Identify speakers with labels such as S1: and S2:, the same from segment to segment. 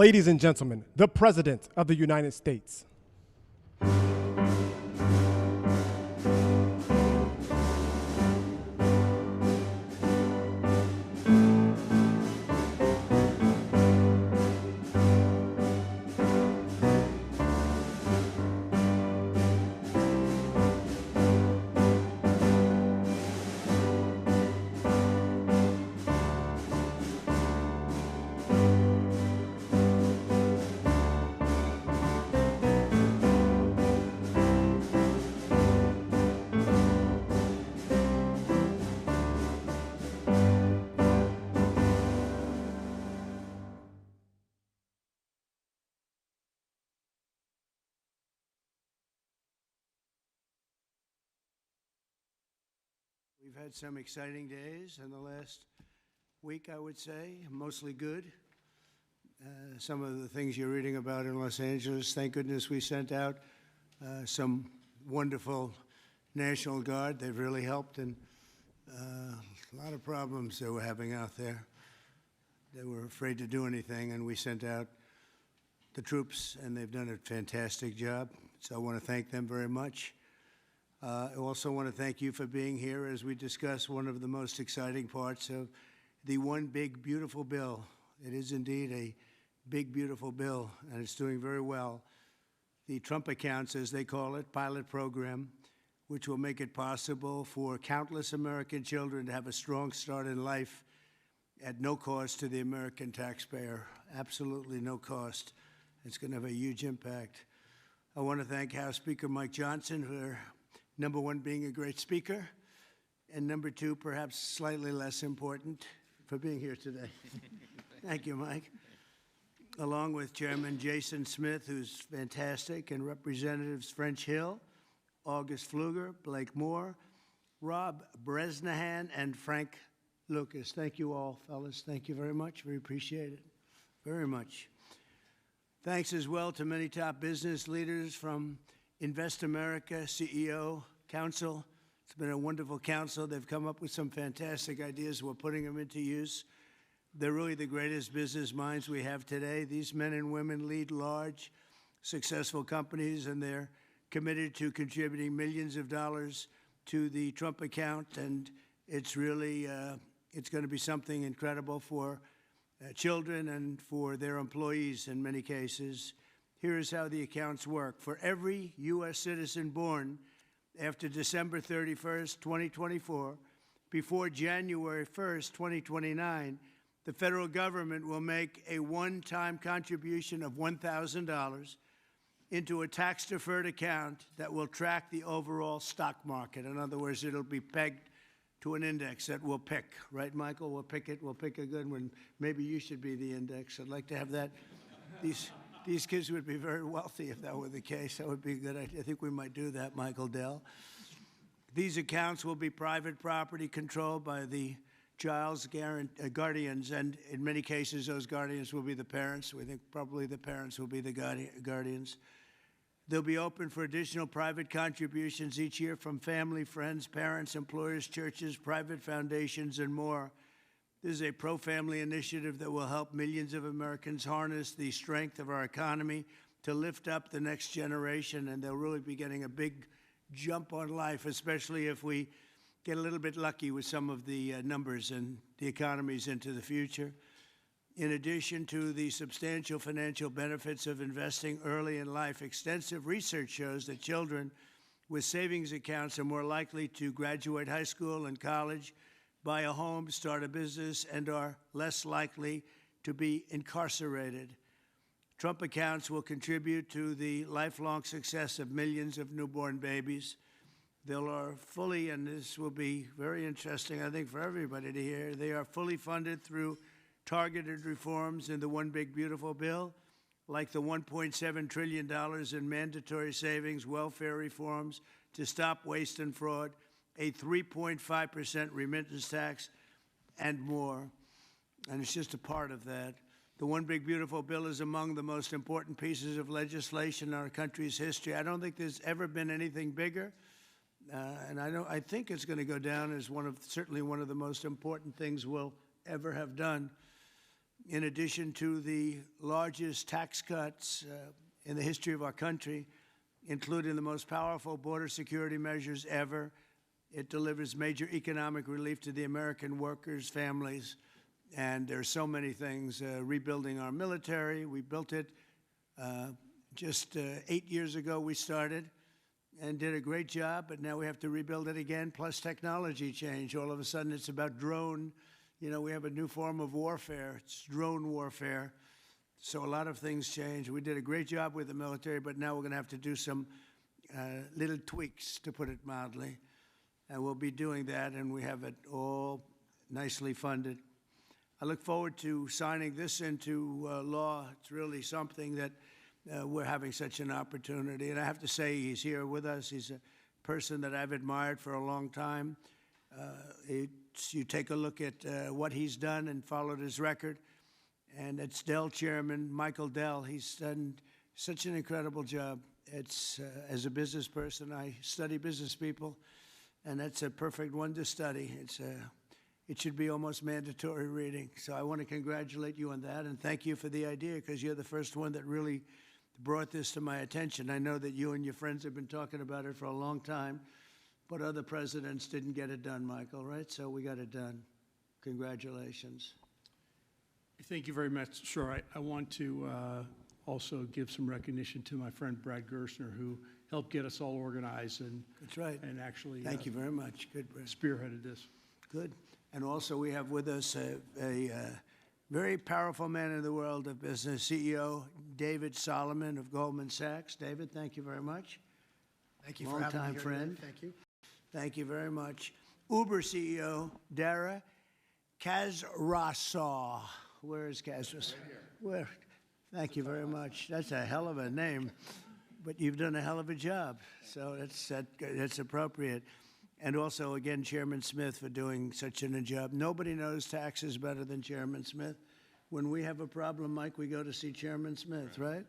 S1: Ladies and gentlemen, the President of the United States.
S2: We've had some exciting days in the last week, I would say, mostly good. Some of the things you're reading about in Los Angeles, thank goodness we sent out some wonderful National Guard. They've really helped, and a lot of problems they were having out there. They were afraid to do anything, and we sent out the troops, and they've done a fantastic job. So I want to thank them very much. I also want to thank you for being here as we discuss one of the most exciting parts of the One Big Beautiful Bill. It is indeed a big, beautiful bill, and it's doing very well. The Trump Accounts, as they call it, pilot program, which will make it possible for countless American children to have a strong start in life at no cost to the American taxpayer, absolutely no cost. It's going to have a huge impact. I want to thank House Speaker Mike Johnson for number one, being a great speaker, and number two, perhaps slightly less important, for being here today. Thank you, Mike. Along with Chairman Jason Smith, who's fantastic, and Representatives French Hill, August Pfluger, Blake Moore, Rob Bresnahan, and Frank Lucas. Thank you all, fellas. Thank you very much. We appreciate it very much. Thanks as well to many top business leaders from Invest America, CEO, Council. It's been a wonderful council. They've come up with some fantastic ideas. We're putting them into use. They're really the greatest business minds we have today. These men and women lead large, successful companies, and they're committed to contributing millions of dollars to the Trump account. And it's really, it's going to be something incredible for children and for their employees in many cases. Here is how the accounts work. For every U.S. citizen born after December 31st, 2024, before January 1st, 2029, the federal government will make a one-time contribution of $1,000 into a tax-deferred account that will track the overall stock market. In other words, it'll be pegged to an index that we'll pick. Right, Michael? We'll pick it. We'll pick a good one. Maybe you should be the index. I'd like to have that. These kids would be very wealthy if that were the case. That would be a good idea. I think we might do that, Michael Dell. These accounts will be private property controlled by the child's guardians, and in many cases, those guardians will be the parents. We think probably the parents will be the guardians. They'll be open for additional private contributions each year from family, friends, parents, employers, churches, private foundations, and more. This is a pro-family initiative that will help millions of Americans harness the strength of our economy to lift up the next generation, and they'll really be getting a big jump on life, especially if we get a little bit lucky with some of the numbers and the economies into the future. In addition to the substantial financial benefits of investing early in life, extensive research shows that children with savings accounts are more likely to graduate high school and college, buy a home, start a business, and are less likely to be incarcerated. Trump accounts will contribute to the lifelong success of millions of newborn babies. They are fully, and this will be very interesting, I think, for everybody to hear, they are fully funded through targeted reforms in the One Big Beautiful Bill, like the $1.7 trillion in mandatory savings, welfare reforms to stop waste and fraud, a 3.5% remittance tax, and more. And it's just a part of that. The One Big Beautiful Bill is among the most important pieces of legislation in our country's history. I don't think there's ever been anything bigger. And I think it's going to go down as certainly one of the most important things we'll ever have done. in addition to the largest tax cuts in the history of our country, including the most powerful border security measures ever. It delivers major economic relief to the American workers' families. And there are so many things. Rebuilding our military, we built it just 8 years ago. We started and did a great job, but now we have to rebuild it again, plus technology change. All of a sudden, it's about drone. You know, we have a new form of warfare. It's drone warfare. So a lot of things change. We did a great job with the military, but now we're going to have to do some little tweaks, to put it mildly. And we'll be doing that, and we have it all nicely funded. I look forward to signing this into law. It's really something that we're having such an opportunity. And I have to say, he's here with us. He's a person that I've admired for a long time. You take a look at what he's done and followed his record. And it's Dell Chairman Michael Dell. He's done such an incredible job. It's as a business person, I study business people, and that's a perfect one to study. It should be almost mandatory reading. So I want to congratulate you on that, and thank you for the idea, because you're the first one that really brought this to my attention. I know that you and your friends have been talking about it for a long time, but other presidents didn't get it done, Michael, right? So we got it done. Congratulations.
S3: Thank you very much. Sure. I want to also give some recognition to my friend Brad Gerstner, who helped get us all organized and
S2: that's right.
S3: And actually
S2: thank you very much. Good, Brad.
S3: Spearheaded this.
S2: Good. And also we have with us a very powerful man in the world of business, CEO David Solomon of Goldman Sachs. David, thank you very much.
S4: Thank you for having me here
S2: friend.
S4: today. Thank you.
S2: Thank you very much. Uber CEO Dara Khosrowshahi. Where is Khosrowshahi? Right here. Where? Thank you very much. That's a hell of a name, but you've done a hell of a job, so that's appropriate. And also, again, Chairman Smith for doing such a job. Nobody knows taxes better than Chairman Smith. When we have a problem, Mike, we go to see Chairman Smith, right?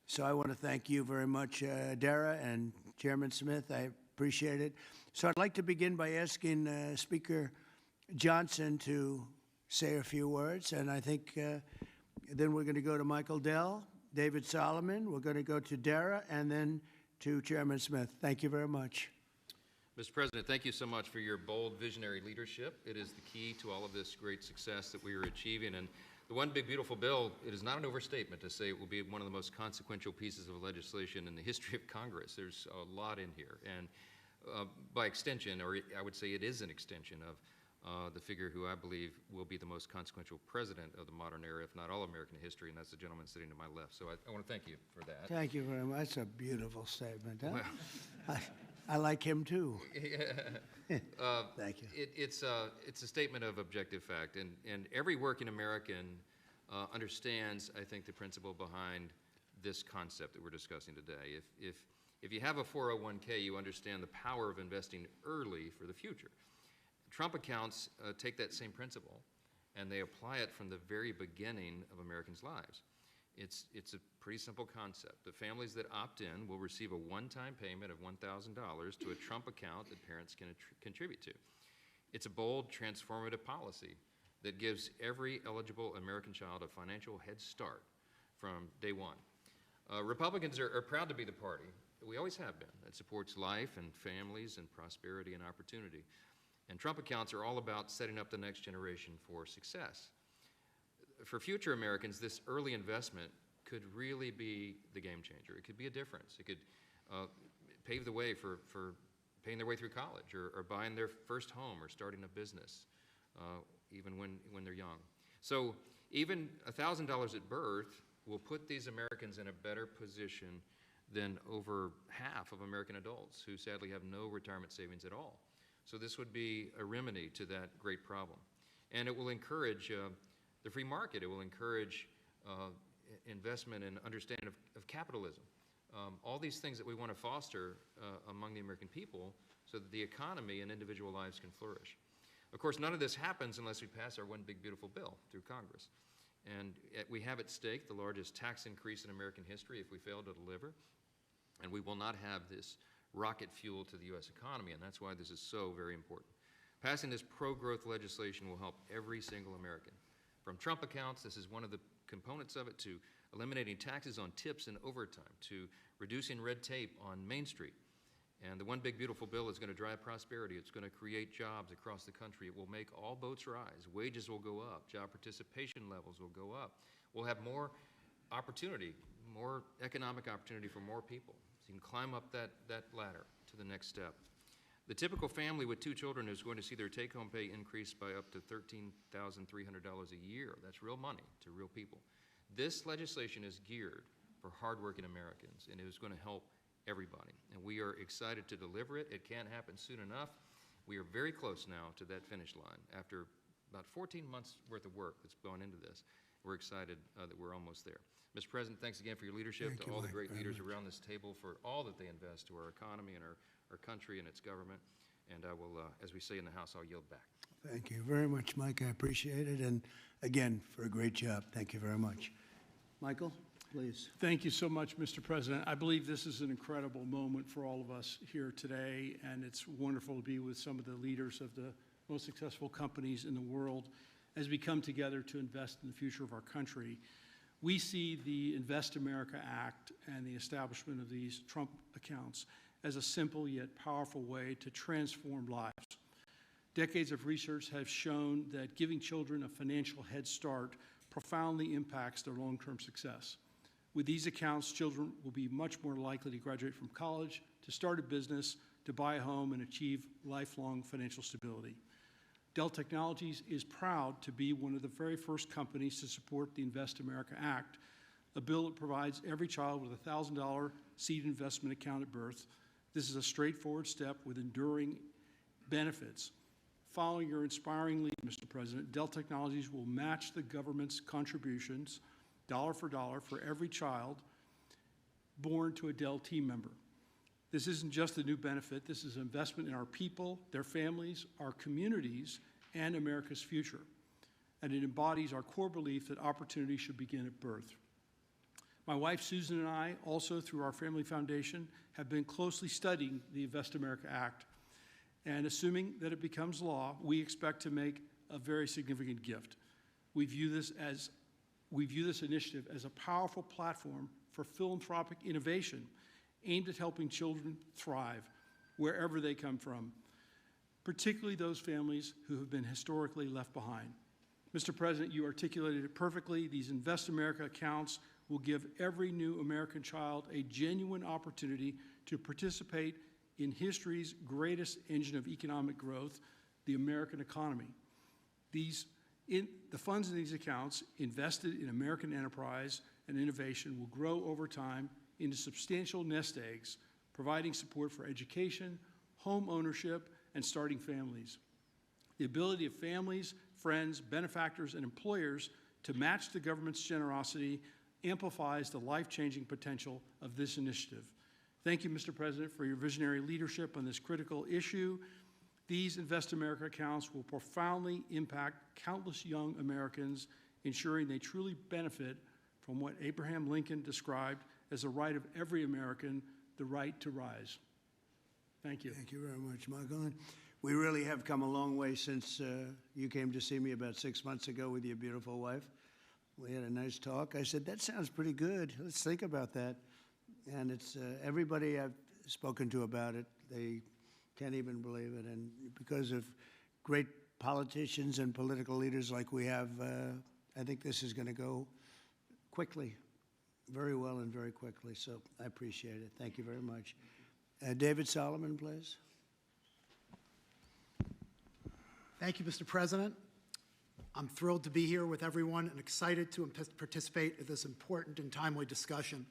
S2: So I want to thank you very much, Dara and Chairman Smith. I appreciate it. So I'd like to begin by asking Speaker Johnson to say a few words, and I think then we're going to go to Michael Dell, David Solomon, we're going to go to Dara, and then to Chairman Smith. Thank you very much.
S5: Mr. President, thank you so much for your bold, visionary leadership. It is the key to all of this great success that we are achieving. And the One Big Beautiful Bill, it is not an overstatement to say it will be one of the most consequential pieces of legislation in the history of Congress. There's a lot in here. And by extension, or I would say it is an extension of the figure who I believe will be the most consequential president of the modern era, if not all American history, and that's the gentleman sitting to my left. So I want to thank you for that.
S2: Thank you very much. That's a beautiful statement. Huh?
S5: Well,
S2: I like him too. Thank you.
S5: It's a statement of objective fact, and every working American understands, I think, the principle behind this concept that we're discussing today. If you have a 401k, you understand the power of investing early for the future. Trump accounts take that same principle, and they apply it from the very beginning of Americans' lives. It's a pretty simple concept. The families that opt in will receive a one-time payment of $1,000 to a Trump account that parents can contribute to. It's a bold, transformative policy that gives every eligible American child a financial head start from day one. Republicans are proud to be the party, we always have been, that supports life and families and prosperity and opportunity. And Trump accounts are all about setting up the next generation for success. For future Americans, this early investment could really be the game changer. It could be a difference. It could pave the way for paying their way through college or buying their first home or starting a business, even when they're young. So even $1,000 at birth will put these Americans in a better position than over half of American adults who sadly have no retirement savings at all. So this would be a remedy to that great problem. And it will encourage the free market. It will encourage investment and understanding of capitalism. All these things that we want to foster among the American people so that the economy and individual lives can flourish. Of course, none of this happens unless we pass our One Big Beautiful Bill through Congress. And we have at stake the largest tax increase in American history if we fail to deliver. And we will not have this rocket fuel to the U.S. economy, and that's why this is so very important. Passing this pro-growth legislation will help every single American, From Trump accounts, this is one of the components of it, to eliminating taxes on tips and overtime, to reducing red tape on Main Street. And the One Big Beautiful Bill is going to drive prosperity. It's going to create jobs across the country. It will make all boats rise. Wages will go up. Job participation levels will go up. We'll have more opportunity, more economic opportunity for more people. So you can climb up that ladder to the next step. The typical family with 2 children is going to see their take-home pay increase by up to $13,300 a year. That's real money to real people. This legislation is geared for hardworking Americans, and it is going to help everybody. And we are excited to deliver it. It can't happen soon enough. We are very close now to that finish line. After about 14 months worth of work that's gone into this, we're excited that we're almost there. Mr. President, thanks again for your leadership,
S2: Thank
S5: to
S2: you,
S5: all the
S2: Mike,
S5: great
S2: very
S5: leaders
S2: much.
S5: around this table for all that they invest to our economy and our country and its government. And I will, as we say in the House, I'll yield back.
S2: Thank you very much, Mike. I appreciate it. And again, for a great job. Thank you very much. Michael, please.
S3: Thank you so much, Mr. President. I believe this is an incredible moment for all of us here today, and it's wonderful to be with some of the leaders of the most successful companies in the world as we come together to invest in the future of our country. We see the Invest America Act and the establishment of these Trump accounts as a simple yet powerful way to transform lives. Decades of research have shown that giving children a financial head start profoundly impacts their long-term success. With these accounts, children will be much more likely to graduate from college, to start a business, to buy a home, and achieve lifelong financial stability. Dell Technologies is proud to be one of the very first companies to support the Invest America Act, a bill that provides every child with a $1,000 seed investment account at birth. This is a straightforward step with enduring benefits. Following your inspiring lead, Mr. President, Dell Technologies will match the government's contributions, dollar for every child born to a Dell team member. This isn't just a new benefit. This is an investment in our people, their families, our communities, and America's future. And it embodies our core belief that opportunity should begin at birth. My wife, Susan, and I, also through our family foundation, have been closely studying the Invest America Act. And assuming that it becomes law, we expect to make a very significant gift. We view this initiative as a powerful platform for philanthropic innovation aimed at helping children thrive wherever they come from, particularly those families who have been historically left behind. Mr. President, you articulated it perfectly. These Invest America accounts will give every new American child a genuine opportunity to participate in history's greatest engine of economic growth, the American economy. The funds in these accounts invested in American enterprise and innovation will grow over time into substantial nest eggs, providing support for education, home ownership, and starting families. The ability of families, friends, benefactors, and employers to match the government's generosity amplifies the life-changing potential of this initiative. Thank you, Mr. President, for your visionary leadership on this critical issue. These Invest America accounts will profoundly impact countless young Americans, ensuring they truly benefit from what Abraham Lincoln described as the right of every American, the right to rise. Thank you.
S2: Thank you very much, Michael. And we really have come a long way since you came to see me about 6 months ago with your beautiful wife. We had a nice talk. I said, that sounds pretty good. Let's think about that. And it's everybody I've spoken to about it, they can't even believe it. And because of great politicians and political leaders like we have, I think this is going to go quickly, very well and very quickly. So I appreciate it. Thank you very much. David Solomon, please.
S4: Thank you, Mr. President. I'm thrilled to be here with everyone and excited to participate in this important and timely discussion.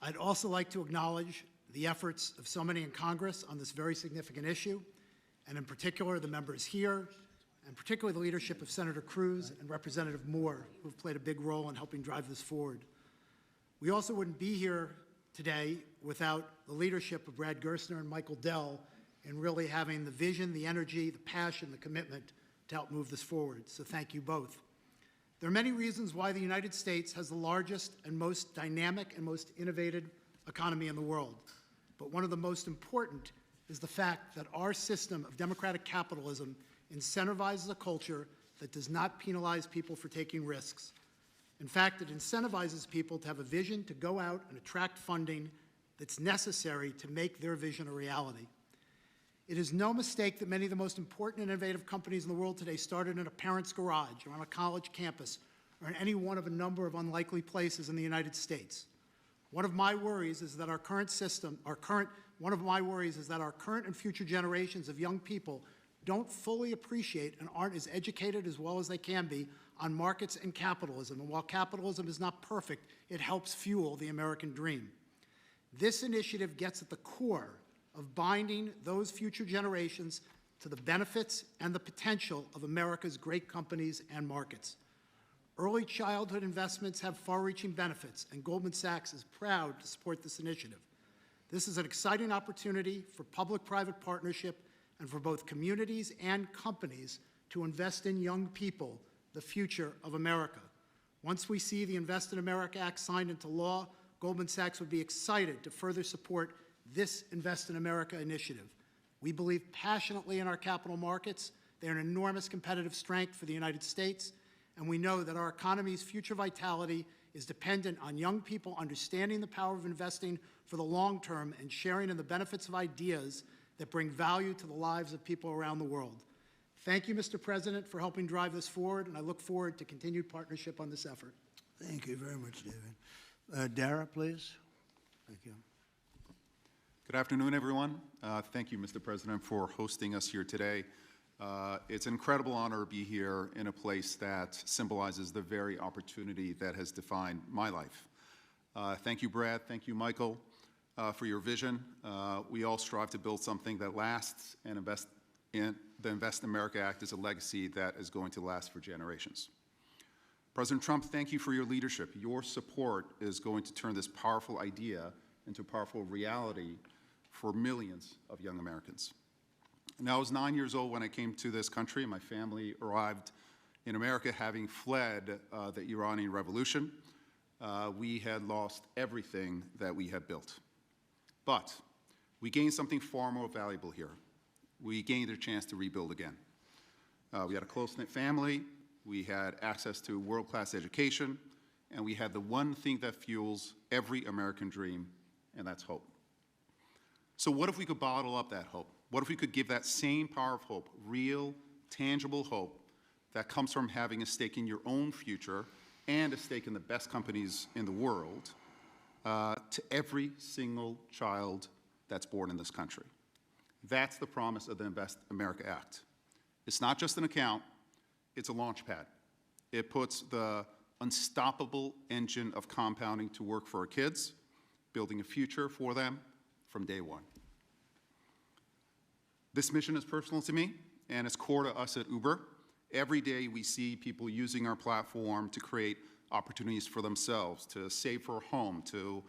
S4: I'd also like to acknowledge the efforts of so many in Congress on this very significant issue, and in particular the members here, and particularly the leadership of Senator Cruz and Representative Moore, who have played a big role in helping drive this forward. We also wouldn't be here today without the leadership of Brad Gerstner and Michael Dell in really having the vision, the energy, the passion, the commitment to help move this forward. So thank you both. There are many reasons why the United States has the largest and most dynamic and most innovative economy in the world. But one of the most important is the fact that our system of democratic capitalism incentivizes a culture that does not penalize people for taking risks. In fact, it incentivizes people to have a vision to go out and attract funding that's necessary to make their vision a reality. It is no mistake that many of the most important and innovative companies in the world today started in a parent's garage or on a college campus or in any one of a number of unlikely places in the United States. One of my worries is that our current and future generations of young people don't fully appreciate and aren't as educated as well as they can be on markets and capitalism. And while capitalism is not perfect, it helps fuel the American dream. This initiative gets at the core of binding those future generations to the benefits and the potential of America's great companies and markets. Early childhood investments have far-reaching benefits, and Goldman Sachs is proud to support this initiative. This is an exciting opportunity for public-private partnership and for both communities and companies to invest in young people, the future of America. Once we see the Invest in America Act signed into law, Goldman Sachs would be excited to further support this Invest in America initiative. We believe passionately in our capital markets. They're an enormous competitive strength for the United States, and we know that our economy's future vitality is dependent on young people understanding the power of investing for the long term and sharing in the benefits of ideas that bring value to the lives of people around the world. Thank you, Mr. President, for helping drive this forward, and I look forward to continued partnership on this effort.
S2: Thank you very much, David. Dara, please. Thank you.
S6: Good afternoon, everyone. Thank you, Mr. President, for hosting us here today. It's an incredible honor to be here in a place that symbolizes the very opportunity that has defined my life. Thank you, Brad. Thank you, Michael, for your vision. We all strive to build something that lasts, and the Invest in America Act is a legacy that is going to last for generations. President Trump, thank you for your leadership. Your support is going to turn this powerful idea into a powerful reality for millions of young Americans. And I was 9 years old when I came to this country. My family arrived in America having fled the Iranian Revolution. We had lost everything that we had built. But we gained something far more valuable here. We gained a chance to rebuild again. We had a close-knit family, we had access to world-class education, and we had the one thing that fuels every American dream, and that's hope. So what if we could bottle up that hope? What if we could give that same power of hope, real, tangible hope, that comes from having a stake in your own future and a stake in the best companies in the world, to every single child that's born in this country? That's the promise of the Invest America Act. It's not just an account, it's a launch pad. It puts the unstoppable engine of compounding to work for our kids, building a future for them from day one. This mission is personal to me, and it's core to us at Uber. Every day we see people using our platform to create opportunities for themselves, to save for a home, to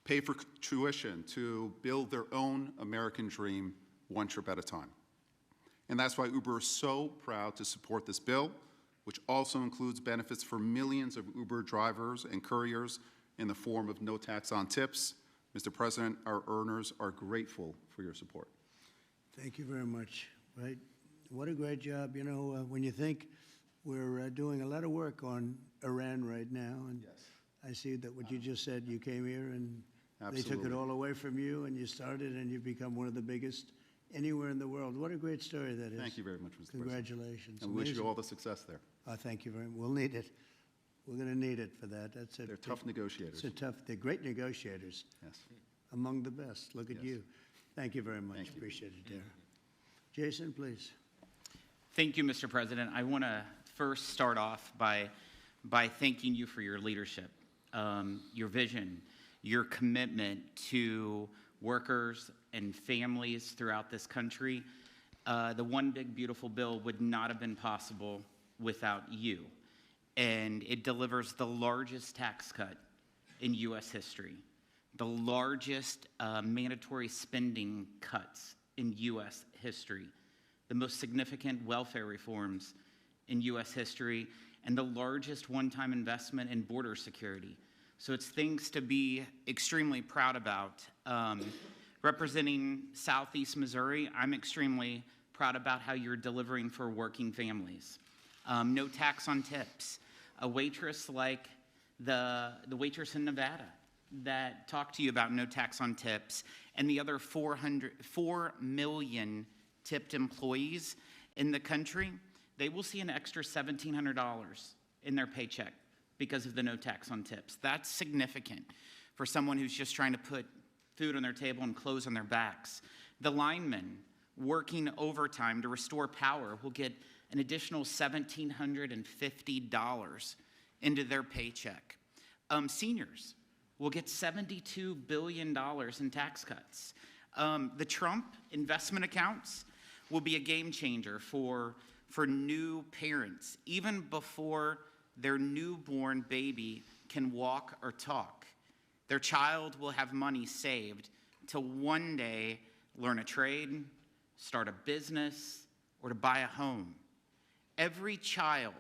S6: pay for tuition, to build their own American dream one trip at a time. And that's why Uber is so proud to support this bill, which also includes benefits for millions of Uber drivers and couriers in the form of no tax on tips. Mr. President, our earners are grateful for your support.
S2: Thank you very much. Right? What a great job. You know, when you think we're doing a lot of work on Iran right now, and
S6: Yes.
S2: I see that what you just said, you came here and
S6: Absolutely.
S2: they took it all away from you, and you started, and you've become one of the biggest anywhere in the world. What a great story that is.
S6: Thank you very much, Mr. President.
S2: Congratulations.
S6: And we wish you
S2: Amazing.
S6: all the success there.
S2: Thank you very much. We'll need it. We're going to need it for that. That's it.
S6: They're tough negotiators.
S2: They're great negotiators.
S6: Yes.
S2: Among the best. Look at
S6: Yes.
S2: you. Thank you very much.
S6: Thank you.
S2: Appreciate it, Dara. Jason, please.
S7: Thank you, Mr. President. I want to first start off by thanking you for your leadership, your vision, your commitment to workers and families throughout this country. The One Big Beautiful Bill would not have been possible without you. And it delivers the largest tax cut in U.S. history, the largest mandatory spending cuts in U.S. history, the most significant welfare reforms in U.S. history, and the largest one-time investment in border security. So it's things to be extremely proud about. Representing Southeast Missouri, I'm extremely proud about how you're delivering for working families. no tax on tips. A waitress like the waitress in Nevada that talked to you about no tax on tips, and the other 4 million tipped employees in the country, they will see an extra $1,700 in their paycheck because of the no tax on tips. That's significant for someone who's just trying to put food on their table and clothes on their backs. The linemen working overtime to restore power will get an additional $1,750 into their paycheck. Seniors will get $72 billion in tax cuts. The Trump investment accounts will be a game changer for new parents, even before their newborn baby can walk or talk. Their child will have money saved to one day learn a trade, start a business, or to buy a home. Every child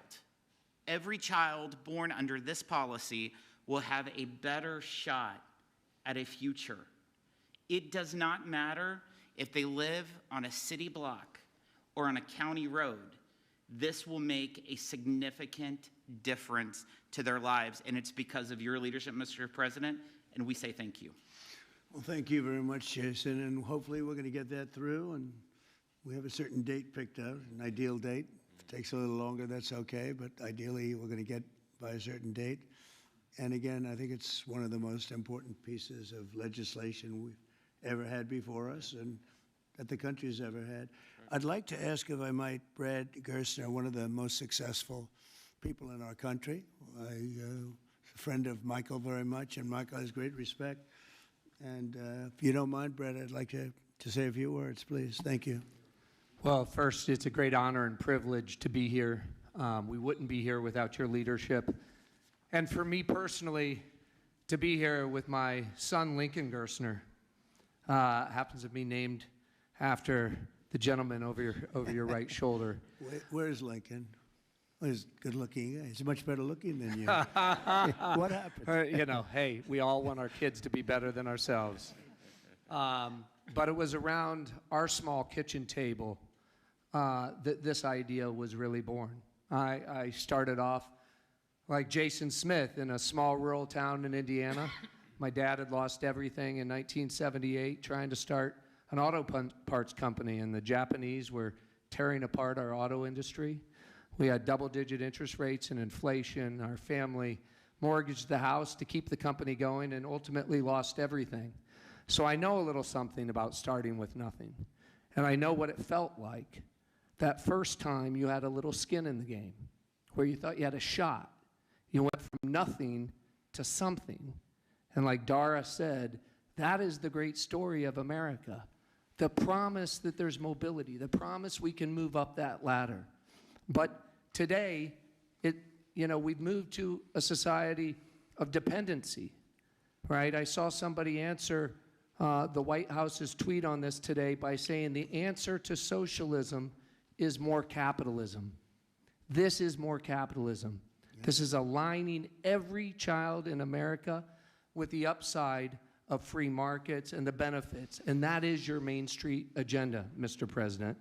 S7: born under this policy will have a better shot at a future. It does not matter if they live on a city block or on a county road. This will make a significant difference to their lives, and it's because of your leadership, Mr. President, and we say thank you.
S2: Well, thank you very much, Jason, and hopefully we're going to get that through, and we have a certain date picked out, an ideal date. If it takes a little longer, that's okay, but ideally we're going to get by a certain date. And again, I think it's one of the most important pieces of legislation we've ever had before us and that the country's ever had. I'd like to ask, if I might, Brad Gerstner, one of the most successful people in our country. I'm a friend of Michael very much, and Michael has great respect. And if you don't mind, Brad, I'd like to say a few words, please. Thank you.
S8: Well, first, it's a great honor and privilege to be here. We wouldn't be here without your leadership. And for me personally, to be here with my son, Lincoln Gerstner, happens to be named after the gentleman over your right shoulder.
S2: Where's Lincoln? Well, he's good looking. He's much better looking than you. What happened?
S8: Hey, we all want our kids to be better than ourselves. But it was around our small kitchen table that this idea was really born. I started off like Jason Smith in a small rural town in Indiana. My dad had lost everything in 1978 trying to start an auto parts company, and the Japanese were tearing apart our auto industry. We had double-digit interest rates and inflation. Our family mortgaged the house to keep the company going and ultimately lost everything. So I know a little something about starting with nothing. And I know what it felt like that first time you had a little skin in the game, where you thought you had a shot. You went from nothing to something. And like Dara said, that is the great story of America. The promise that there's mobility, the promise we can move up that ladder. But today, we've moved to a society of dependency, right? I saw somebody answer the White House's tweet on this today by saying the answer to socialism is more capitalism. This is more capitalism. Yeah. This is aligning every child in America with the upside of free markets and the benefits. And that is your Main Street agenda, Mr. President.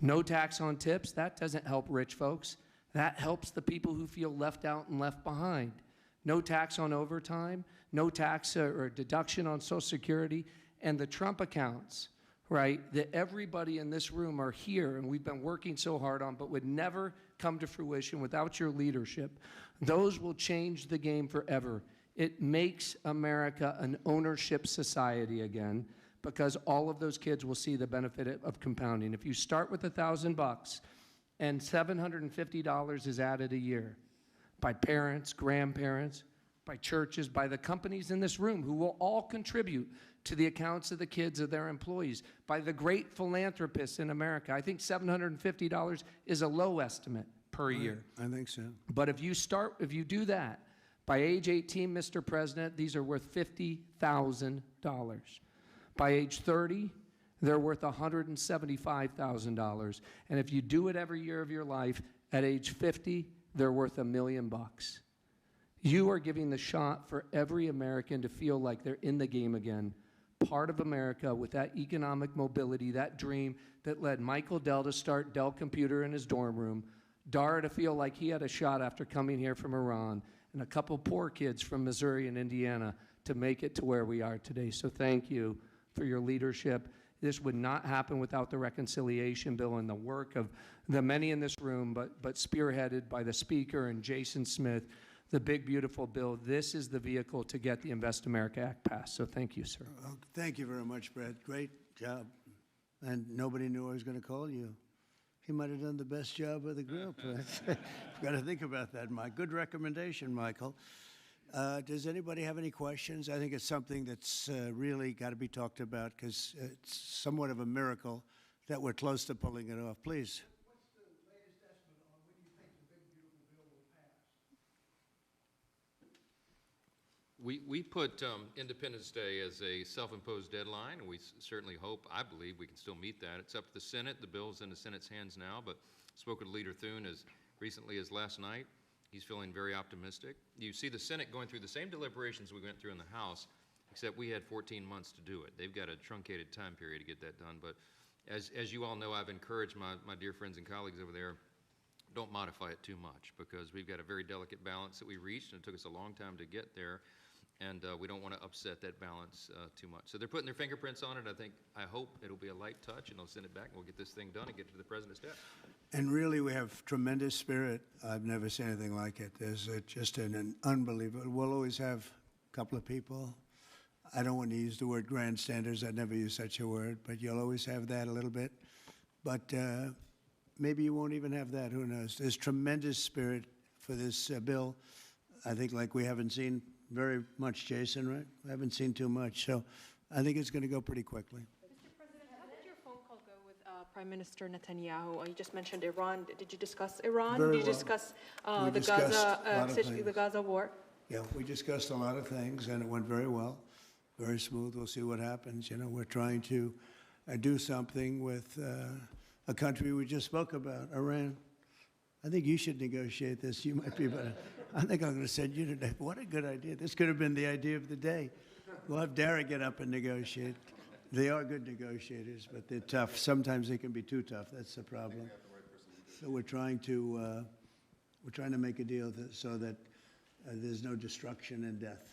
S8: No tax on tips, that doesn't help rich folks. That helps the people who feel left out and left behind. No tax on overtime, no tax or deduction on Social Security, and the Trump accounts, right, that everybody in this room are here and we've been working so hard on, but would never come to fruition without your leadership. Those will change the game forever. It makes America an ownership society again, because all of those kids will see the benefit of compounding. If you start with $1,000 and $750 is added a year by parents, grandparents, by churches, by the companies in this room who will all contribute to the accounts of the kids of their employees, by the great philanthropists in America. I think $750 is a low estimate per year.
S2: I think so.
S8: But if you do that, by age 18, Mr. President, these are worth $50,000. By age 30, they're worth $175,000. And if you do it every year of your life, at age 50, they're worth $1 million. You are giving the shot for every American to feel like they're in the game again, part of America with that economic mobility, that dream that led Michael Dell to start Dell Computer in his dorm room, Dara to feel like he had a shot after coming here from Iran, and a couple poor kids from Missouri and Indiana to make it to where we are today. So thank you for your leadership. This would not happen without the reconciliation bill and the work of the many in this room, but spearheaded by the Speaker and Jason Smith, the big, beautiful bill. This is the vehicle to get the Invest America Act passed. So thank you, sir.
S2: Well, thank you very much, Brett. Great job. And nobody knew I was going to call you. He might have done the best job of the group. Got to think about that, Mike. Good recommendation, Michael. Does anybody have any questions? I think it's something that's really got to be talked about because it's somewhat of a miracle that we're close to pulling it off. Please.
S4: What's the latest estimate on when you think the big, beautiful bill will pass?
S5: We put Independence Day as a self-imposed deadline, and we certainly hope, I believe, we can still meet that. It's up to the Senate. The bill's in the Senate's hands now, but spoke with Leader Thune as recently as last night. He's feeling very optimistic. You see the Senate going through the same deliberations we went through in the House, except we had 14 months to do it. They've got a truncated time period to get that done. But as you all know, I've encouraged my dear friends and colleagues over there, don't modify it too much because we've got a very delicate balance that we reached, and it took us a long time to get there. And we don't want to upset that balance too much. So they're putting their fingerprints on it. I hope it'll be a light touch, and they'll send it back, and we'll get this thing done and get to the President's desk.
S2: And really, we have tremendous spirit. I've never seen anything like it. There's just an unbelievable. We'll always have a couple of people. I don't want to use the word grandstanders. I'd never use such a word, but you'll always have that a little bit. But maybe you won't even have that. Who knows? There's tremendous spirit for this bill. I think like we haven't seen very much, Jason, right? We haven't seen too much. So I think it's going to go pretty quickly.
S9: Mr. President, how did your phone call go with Prime Minister Netanyahu? You just mentioned Iran. Did you discuss Iran?
S2: Very
S9: Did you
S2: well.
S9: discuss
S2: We discussed a lot of
S9: the
S2: things.
S9: Gaza war?
S2: Yeah, we discussed a lot of things, and it went very well, very smooth. We'll see what happens. You know, we're trying to do something with a country we just spoke about, Iran. I think you should negotiate this. You might be better. I think I'm going to send you today. What a good idea. This could have been the idea of the day. We'll have Dara get up and negotiate. They are good negotiators, but they're tough. Sometimes they can be too tough. That's the problem. So we're trying to make a deal so that there's no destruction and death.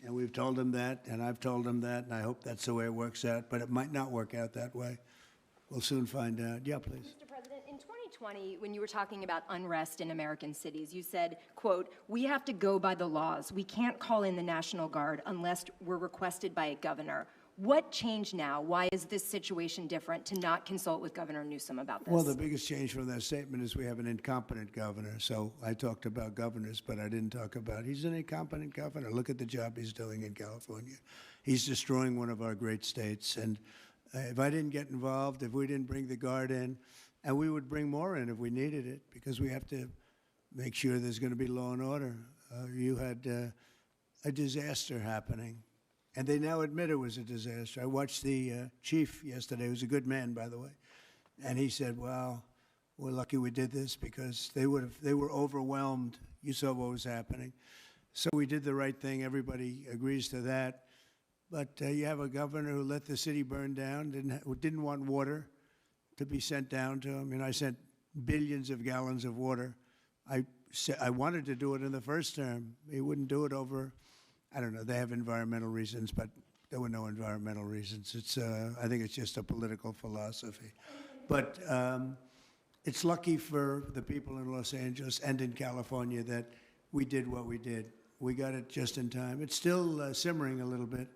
S2: And we've told them that, and I've told them that, and I hope that's the way it works out. But it might not work out that way. We'll soon find out. Yeah, please.
S10: Mr. President, in 2020, when you were talking about unrest in American cities, you said, quote, "We have to go by the laws. We can't call in the National Guard unless we're requested by a governor." What changed now? Why is this situation different to not consult with Governor Newsom about this?
S2: Well, the biggest change from that statement is we have an incompetent governor. So I talked about governors, but I didn't talk about he's an incompetent governor. Look at the job he's doing in California. He's destroying one of our great states. And if I didn't get involved, if we didn't bring the Guard in, and we would bring more in if we needed it, because we have to make sure there's going to be law and order. You had a disaster happening, and they now admit it was a disaster. I watched the chief yesterday, who's a good man, by the way, and he said, "Wow, we're lucky we did this because they were overwhelmed. You saw what was happening." So we did the right thing. Everybody agrees to that. But you have a governor who let the city burn down, didn't want water to be sent down to him. I sent billions of gallons of water. I wanted to do it in the first term. He wouldn't do it over, I don't know, they have environmental reasons, but there were no environmental reasons. I think it's just a political philosophy. But it's lucky for the people in Los Angeles and in California that we did what we did. We got it just in time. It's still simmering a little bit,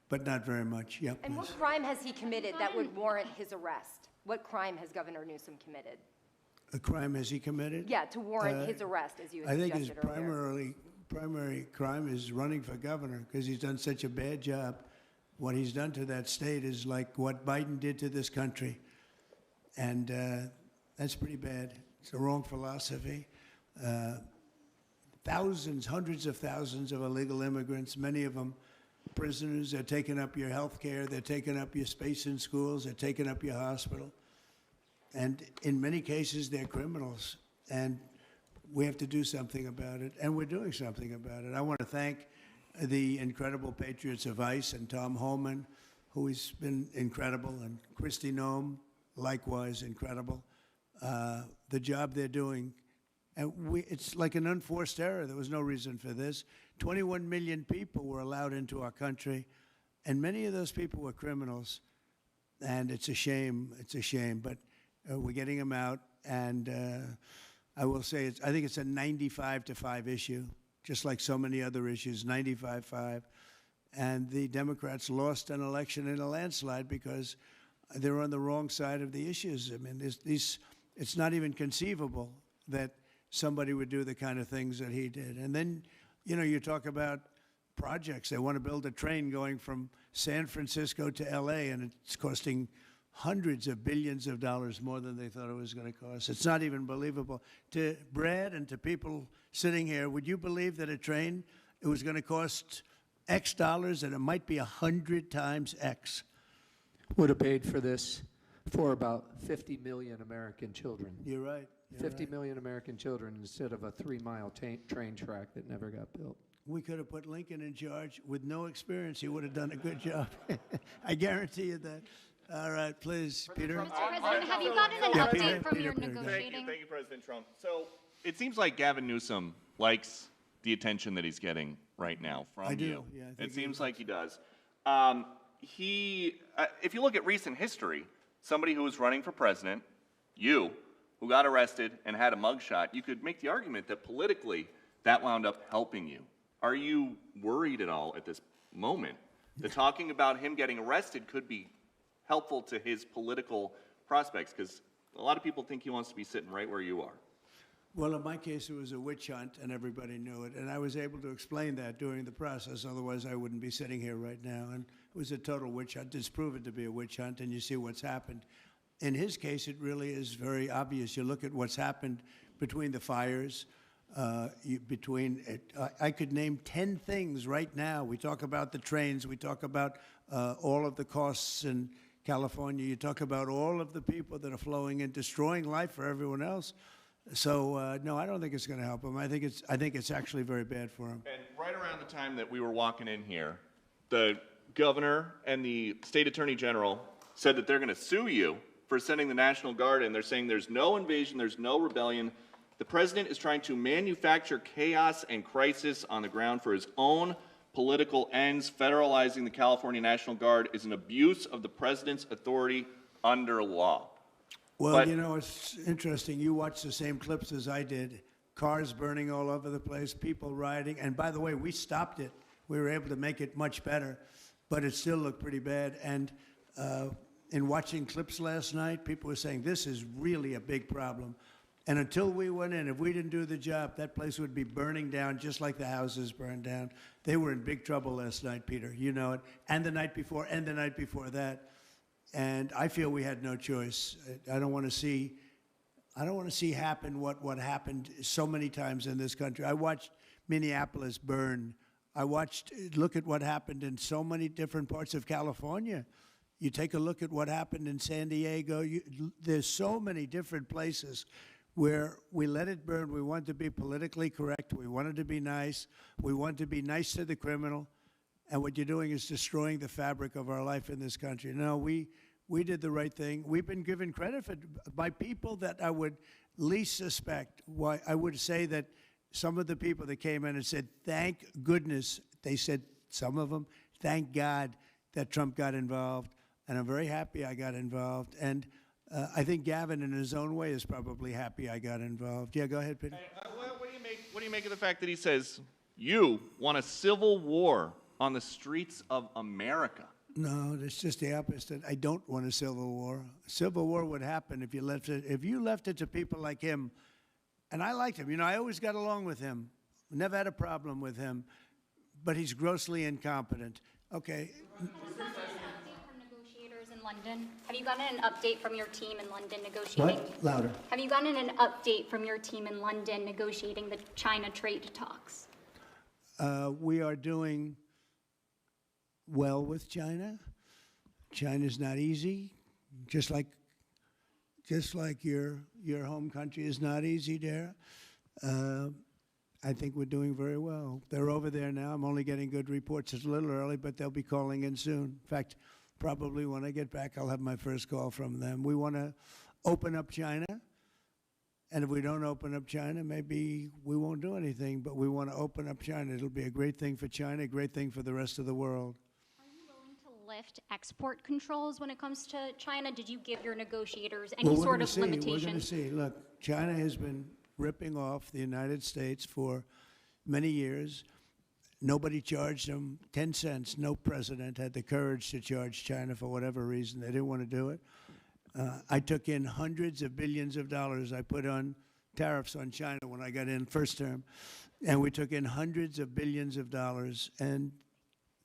S2: but not very much. Yeah,
S10: and what
S2: please.
S10: crime has he committed that would warrant his arrest? What crime has Governor Newsom committed?
S2: A crime has he committed?
S10: Yeah, to warrant his arrest, as you had
S2: I think his
S10: suggested earlier.
S2: primary crime is running for governor because he's done such a bad job. What he's done to that state is like what Biden did to this country. And that's pretty bad. It's the wrong philosophy. Thousands, hundreds of thousands of illegal immigrants, many of them prisoners. They're taking up your health care. They're taking up your space in schools. They're taking up your hospital. And in many cases, they're criminals. And we have to do something about it. And we're doing something about it. I want to thank the incredible patriots of ICE and Tom Homan, who has been incredible, and Kristi Noem, likewise incredible. the job they're doing. And it's like an unforced error. There was no reason for this. 21 million people were allowed into our country, and many of those people were criminals. And it's a shame. It's a shame. But we're getting them out. And I will say, I think it's a 95-5 issue, just like so many other issues, 95-5. And the Democrats lost an election in a landslide because they're on the wrong side of the issues. I mean, it's not even conceivable that somebody would do the kind of things that he did. And then, you know, you talk about projects. They want to build a train going from San Francisco to L.A., and it's costing hundreds of billions of dollars more than they thought it was going to cost. It's not even believable. To Brad and to people sitting here, would you believe that a train, it was going to cost X dollars and it might be 100 times X?
S8: Would have paid for this for about 50 million American children.
S2: You're right.
S8: 50 million American children instead of a 3-mile train track that never got built.
S2: We could have put Lincoln in charge with no experience. He would have done a good job. I guarantee you that. All right, please, Peter.
S11: Mr. President, have you gotten an update from your negotiating?
S12: Thank you, President Trump. So it seems like Gavin Newsom likes the attention that he's getting right now from you.
S2: Yeah, I think
S12: it seems like he does. If you look at recent history, somebody who was running for president, you, who got arrested and had a mugshot, you could make the argument that politically that wound up helping you. Are you worried at all at this moment that talking about him getting arrested could be helpful to his political prospects? Because a lot of people think he wants to be sitting right where you are.
S2: Well, in my case, it was a witch hunt, and everybody knew it. And I was able to explain that during the process. Otherwise, I wouldn't be sitting here right now. And it was a total witch hunt. It's proven to be a witch hunt, and you see what's happened. In his case, it really is very obvious. You look at what's happened between the fires, I could name 10 things right now. We talk about the trains. We talk about all of the costs in California. You talk about all of the people that are flowing in, destroying life for everyone else. So no, I don't think it's going to help him. I think it's actually very bad for him.
S12: And right around the time that we were walking in here, the governor and the state attorney general said that they're going to sue you for sending the National Guard in. They're saying there's no invasion, there's no rebellion. The president is trying to manufacture chaos and crisis on the ground for his own political ends. Federalizing the California National Guard is an abuse of the president's authority under law.
S2: Well, you know, it's interesting. You watched the same clips as I did. Cars burning all over the place, people rioting. And by the way, we stopped it. We were able to make it much better, but it still looked pretty bad. And in watching clips last night, people were saying this is really a big problem. And until we went in, if we didn't do the job, that place would be burning down just like the houses burned down. They were in big trouble last night, Peter. You know it. And the night before, and the night before that. And I feel we had no choice. I don't want to see happen what happened so many times in this country. I watched Minneapolis burn. Look at what happened in so many different parts of California. You take a look at what happened in San Diego. There's so many different places where we let it burn. We wanted to be politically correct. We wanted to be nice. We wanted to be nice to the criminal. And what you're doing is destroying the fabric of our life in this country. No, we did the right thing. We've been given credit by people that I would least suspect. Why I would say that some of the people that came in and said, thank goodness, they said, some of them, thank God that Trump got involved. And I'm very happy I got involved. And I think Gavin, in his own way, is probably happy I got involved. Yeah, go ahead, Peter.
S12: What do you make of the fact that he says you want a civil war on the streets of America?
S2: No, it's just the opposite. I don't want a civil war. Civil war would happen if you left it to people like him. And I liked him. You know, I always got along with him. Never had a problem with him. But he's grossly incompetent. Okay.
S11: London. Have you gotten an update from your team in London negotiating?
S2: What? Louder.
S11: Have you gotten an update from your team in London negotiating the China trade talks?
S2: We are doing well with China. China's not easy, just like your home country is not easy there. I think we're doing very well. They're over there now. I'm only getting good reports. It's a little early, but they'll be calling in soon. In fact, probably when I get back, I'll have my first call from them. We want to open up China. And if we don't open up China, maybe we won't do anything, but we want to open up China. It'll be a great thing for China, a great thing for the rest of the world.
S11: Are you willing to lift export controls when it comes to China? Did you give your negotiators any sort of limitation?
S2: We're going to see. Look, China has been ripping off the United States for many years. Nobody charged them 10 cents. No president had the courage to charge China for whatever reason. They didn't want to do it. I took in hundreds of billions of dollars. I put on tariffs on China when I got in first term, and we took in hundreds of billions of dollars. And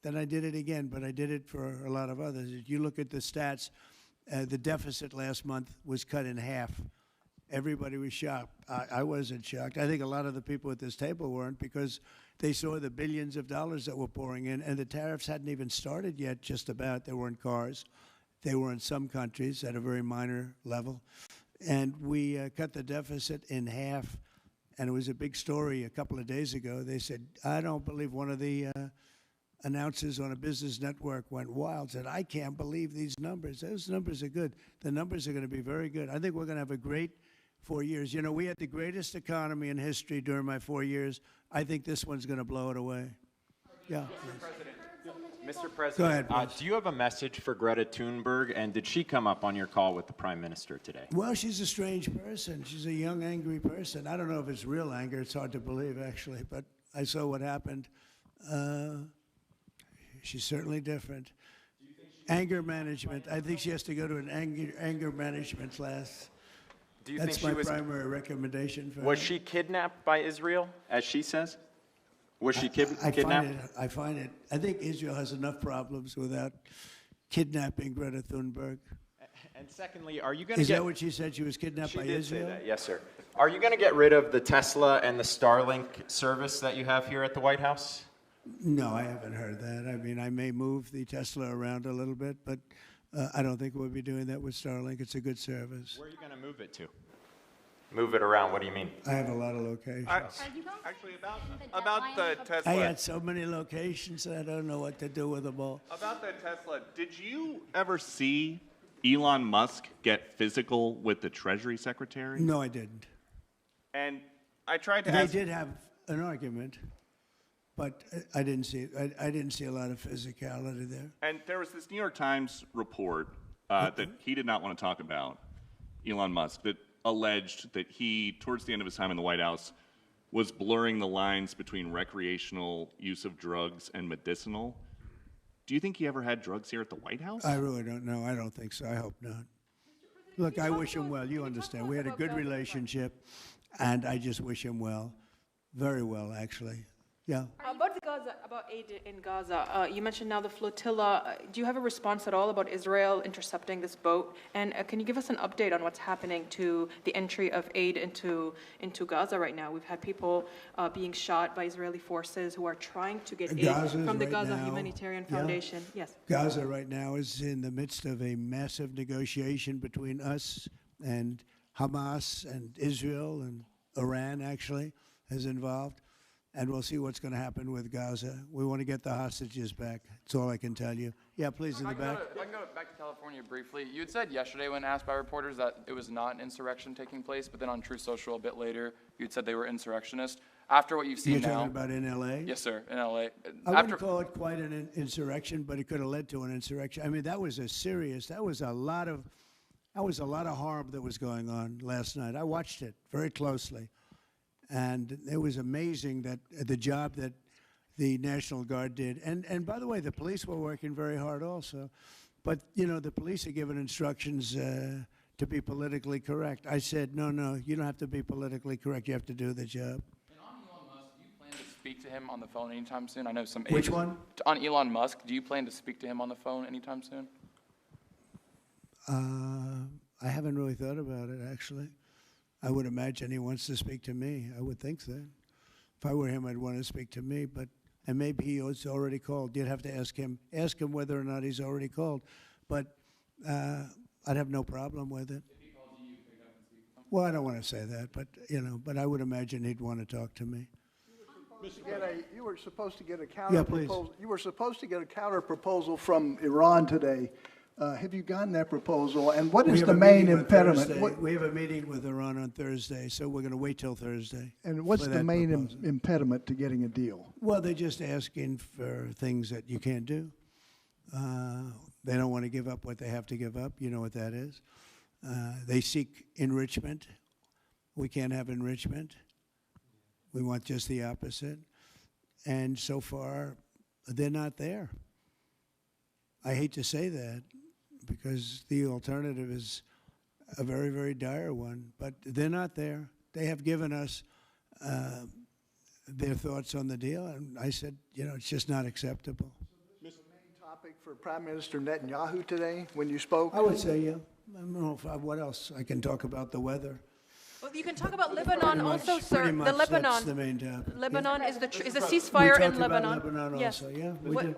S2: then I did it again, but I did it for a lot of others. If you look at the stats, the deficit last month was cut in half. Everybody was shocked. I wasn't shocked. I think a lot of the people at this table weren't, because they saw the billions of dollars that were pouring in, and the tariffs hadn't even started yet, just about. They were in cars. They were in some countries at a very minor level. And we cut the deficit in half, and it was a big story a couple of days ago. They said, I don't believe, one of the announcers on a business network went wild, said, I can't believe these numbers. Those numbers are good. The numbers are going to be very good. I think we're going to have a great 4 years. You know, we had the greatest economy in history during my 4 years. I think this one's going to blow it away. Yeah.
S13: Mr. President,
S2: Go ahead,
S13: do you have a message for Greta Thunberg, and did she come up on your call with the Prime Minister today?
S2: Well, she's a strange person. She's a young, angry person. I don't know if it's real anger. It's hard to believe, actually, but I saw what happened. She's certainly different. Anger management. I think she has to go to an anger management class.
S13: Do you
S2: That's
S13: think
S2: my primary recommendation for her.
S13: Was she kidnapped by Israel, as she says? Was she kidnapped?
S2: I find it. I think Israel has enough problems without kidnapping Greta Thunberg.
S13: And secondly, are you going to
S2: Is that what she said? She was kidnapped by Israel?
S13: She did say that, yes, sir. Are you going to get rid of the Tesla and the Starlink service that you have here at the White House?
S2: No, I haven't heard that. I mean, I may move the Tesla around a little bit, but I don't think we'll be doing that with Starlink. It's a good service.
S13: Where are you going to move it to? Move it around, what do you mean?
S2: I have a lot of locations.
S12: Actually, about the Tesla.
S2: I had so many locations, I don't know what to do with them all.
S12: About the Tesla, did you ever see Elon Musk get physical with the Treasury Secretary?
S2: No, I didn't.
S12: And I tried to
S2: They
S12: ask...
S2: did have an argument, but I didn't see it. I didn't see a lot of physicality there.
S12: And there was this New York Times report that he did not want to talk about, Elon Musk, that alleged that he, towards the end of his time in the White House, was blurring the lines between recreational use of drugs and medicinal. Do you think he ever had drugs here at the White House?
S2: I really don't know. I don't think so. I hope not. Look, I wish him well. You understand. We had a good relationship, and I just wish him well. Very well, actually. Yeah.
S9: About aid in Gaza, you mentioned now the flotilla. Do you have a response at all about Israel intercepting this boat? And can you give us an update on what's happening to the entry of aid into Gaza right now? We've had people being shot by Israeli forces who are trying to get aid from the Gaza Humanitarian Foundation. Yes.
S2: Gaza right now is in the midst of a massive negotiation between us and Hamas and Israel, and Iran actually is involved. And we'll see what's going to happen with Gaza. We want to get the hostages back. That's all I can tell you. Yeah, please, in the back.
S14: I can go back to California briefly. You had said yesterday when asked by reporters that it was not an insurrection taking place, but then on True Social a bit later, you had said they were insurrectionists. After what you've seen now...
S2: You're talking about in L.A.?
S14: Yes, sir, in L.A.
S2: I wouldn't call it quite an insurrection, but it could have led to an insurrection. I mean, that was a lot of harm that was going on last night. I watched it very closely. And it was amazing that the job that the National Guard did. And by the way, the police were working very hard also. But, you know, the police are given instructions to be politically correct. I said, no, you don't have to be politically correct. You have to do the job.
S14: And on Elon Musk, do you plan to speak to him on the phone anytime soon? I know some...
S2: Which one?
S14: On Elon Musk, do you plan to speak to him on the phone anytime soon?
S2: I haven't really thought about it, actually. I would imagine he wants to speak to me. I would think that. If I were him, I'd want to speak to me. And maybe he's already called. You'd have to ask him whether or not he's already called. But I'd have no problem with it.
S14: If he calls you, pick up and speak to him?
S2: Well, I don't want to say that, but I would imagine he'd want to talk to me.
S15: You were supposed to get a counter
S2: Yeah, please.
S15: proposal. You were supposed to get a counter proposal from Iran today Have you gotten that proposal? And what
S2: We
S15: is
S2: have
S15: the
S2: a
S15: main
S2: meeting on
S15: impediment?
S2: Thursday.
S15: What-
S2: We have a meeting with Iran on Thursday, so we're going to wait till Thursday.
S15: And what's
S2: for
S15: the
S2: that
S15: main
S2: proposal.
S15: impediment to getting a deal?
S2: Well, they're just asking for things that you can't do. They don't want to give up what they have to give up. You know what that is. They seek enrichment. We can't have enrichment. We want just the opposite. And so far, they're not there. I hate to say that because the alternative is a very, very dire one, but they're not there. They have given us their thoughts on the deal, and I said, it's just not acceptable.
S15: Main topic for Prime Minister Netanyahu today when you spoke?
S2: I would say, yeah. I don't know what else. I can talk about the weather.
S9: Well, you can talk about Lebanon also, sir.
S2: Pretty much
S9: The Lebanon.
S2: that's the main topic.
S9: Lebanon is the
S2: We
S9: ceasefire in
S2: talked about
S9: Lebanon.
S2: Lebanon
S9: Yes.
S2: also, yeah, we
S9: What,
S2: did.